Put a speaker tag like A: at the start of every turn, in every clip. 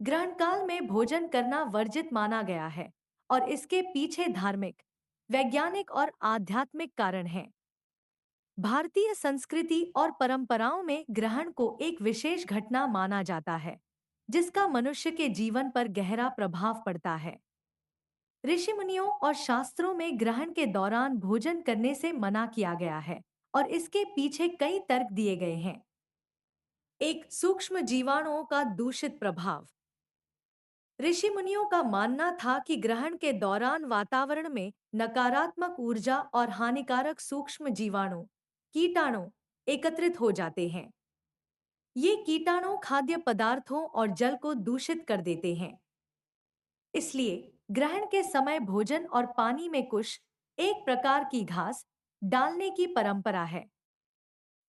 A: ग्रहण काल में भोजन करना वर्जित माना गया है और इसके पीछे धार्मिक, वैज्ञानिक और आध्यात्मिक कारण हैं। भारतीय संस्कृति और परंपराओं में ग्रहण को एक विशेष घटना माना जाता है, जिसका मनुष्य के जीवन पर गहरा प्रभाव पड़ता है। ऋषि मुनियों और शास्त्रों में ग्रहण के दौरान भोजन करने से मना किया गया है और इसके पीछे कई तर्क दिए गए हैं। एक, सूक्ष्म जीवाणुओं का दूषित प्रभाव। ऋषि मुनियों का मानना था कि ग्रहण के दौरान वातावरण में नकारात्मक ऊर्जा और हानिकारक सूक्ष्म जीवाणु, कीटाणु एकत्रित हो जाते हैं। ये कीटाणु खाद्य पदार्थों और जल को दूषित कर देते हैं। इसलिए ग्रहण के समय भोजन और पानी में कुश, एक प्रकार की घास, डालने की परंपरा है।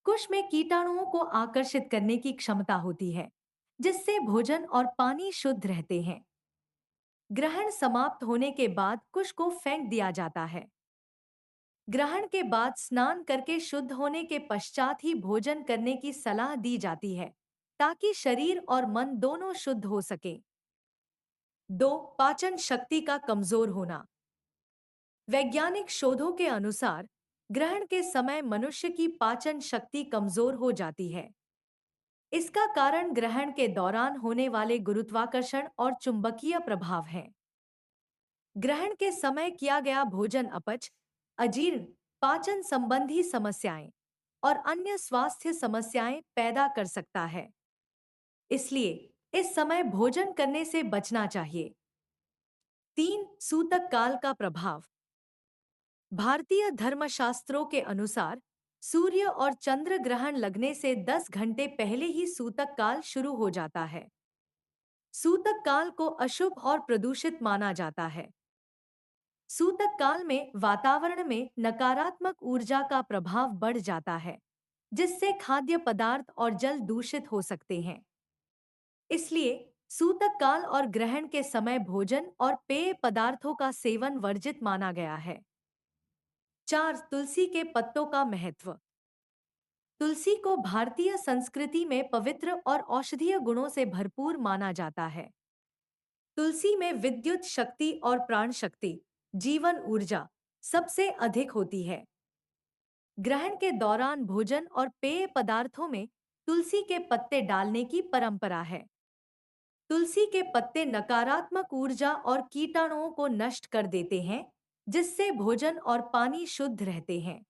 A: कुश में कीटाणुओं को आकर्षित करने की क्षमता होती है, जिससे भोजन और पानी शुद्ध रहते हैं। ग्रहण समाप्त होने के बाद कुश को फेंक दिया जाता है। ग्रहण के बाद स्नान करके शुद्ध होने के पश्चात ही भोजन करने की सलाह दी जाती है, ताकि शरीर और मन दोनों शुद्ध हो सके। 2, पाचन शक्ति का कमजोर होना। वैज्ञानिक शोधों के अनुसार ग्रहण के समय मनुष्य की पाचन शक्ति कमजोर हो जाती है। इसका कारण ग्रहण के दौरान होने वाले गुरुत्वाकर्षण और चुंबकीय प्रभाव है। ग्रहण के समय किया गया भोजन अपच, अजीर्ण, पाचन संबंधी समस्याएं और अन्य स्वास्थ्य समस्याएं पैदा कर सकता है। इसलिए इस समय भोजन करने से बचना चाहिए। 3, सूतक काल का प्रभाव। भारतीय धर्मशास्त्रों के अनुसार सूर्य और चंद्र ग्रहण लगने से 10 घंटे पहले ही सूतक काल शुरू हो जाता है। सूतक काल को अशुभ और प्रदूषित माना जाता है। सूतक काल में वातावरण में नकारात्मक ऊर्जा का प्रभाव बढ़ जाता है, जिससे खाद्य पदार्थ और जल दूषित हो सकते हैं। इसलिए सूतक काल और ग्रहण के समय भोजन और पेय पदार्थों का सेवन वर्जित माना गया है। 4, तुलसी के पत्तों का महत्व। तुलसी को भारतीय संस्कृति में पवित्र और औषधीय गुणों से भरपूर माना जाता है। तुलसी में विद्युत शक्ति और प्राण शक्ति, जीवन ऊर्जा सबसे अधिक होती है। ग्रहण के दौरान भोजन और पेय पदार्थों में तुलसी के पत्ते डालने की परंपरा है। तुलसी के पत्ते नकारात्मक ऊर्जा और कीटाणुओं को नष्ट कर देते हैं, जिससे भोजन और पानी शुद्ध रहते हैं।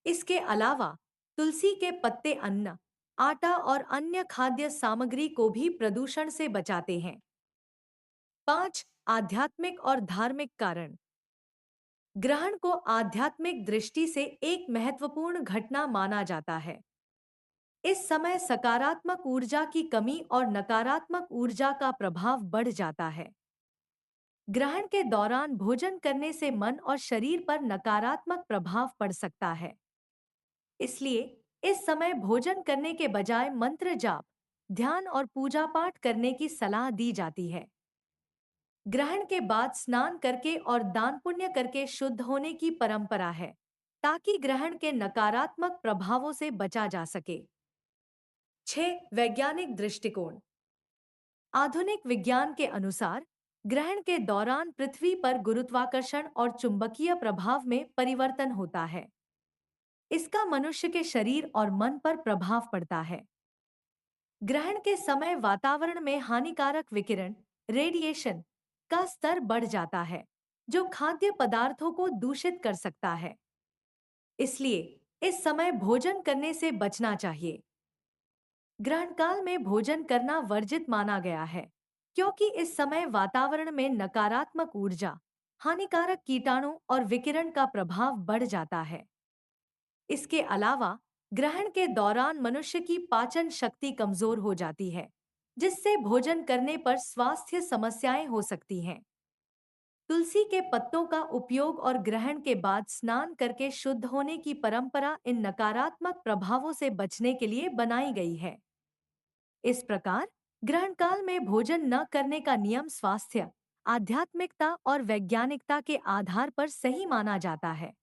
A: इसके अलावा तुलसी के पत्ते अन्न, आटा और अन्य खाद्य सामग्री को भी प्रदूषण से बचाते हैं। 5, आध्यात्मिक और धार्मिक कारण। ग्रहण को आध्यात्मिक दृष्टि से एक महत्वपूर्ण घटना माना जाता है। इस समय सकारात्मक ऊर्जा की कमी और नकारात्मक ऊर्जा का प्रभाव बढ़ जाता है। ग्रहण के दौरान भोजन करने से मन और शरीर पर नकारात्मक प्रभाव पड़ सकता है। इसलिए इस समय भोजन करने के बजाय मंत्र जाप, ध्यान और पूजा पाठ करने की सलाह दी जाती है। ग्रहण के बाद स्नान करके और दान पुण्य करके शुद्ध होने की परंपरा है, ताकि ग्रहण के नकारात्मक प्रभावों से बचा जा सके। 6, वैज्ञानिक दृष्टिकोण। आधुनिक विज्ञान के अनुसार ग्रहण के दौरान पृथ्वी पर गुरुत्वाकर्षण और चुंबकीय प्रभाव में परिवर्तन होता है। इसका मनुष्य के शरीर और मन पर प्रभाव पड़ता है। ग्रहण के समय वातावरण में हानिकारक विकिरण, रेडिएशन का स्तर बढ़ जाता है, जो खाद्य पदार्थों को दूषित कर सकता है। इसलिए इस समय भोजन करने से बचना चाहिए। ग्रहण काल में भोजन करना वर्जित माना गया है, क्योंकि इस समय वातावरण में नकारात्मक ऊर्जा, हानिकारक कीटाणु और विकिरण का प्रभाव बढ़ जाता है। इसके अलावा ग्रहण के दौरान मनुष्य की पाचन शक्ति कमजोर हो जाती है, जिससे भोजन करने पर स्वास्थ्य समस्याएं हो सकती हैं। तुलसी के पत्तों का उपयोग और ग्रहण के बाद स्नान करके शुद्ध होने की परंपरा इन नकारात्मक प्रभावों से बचने के लिए बनाई गई है। इस प्रकार ग्रहण काल में भोजन न करने का नियम स्वास्थ्य, आध्यात्मिकता और वैज्ञानिकता के आधार पर सही माना जाता है।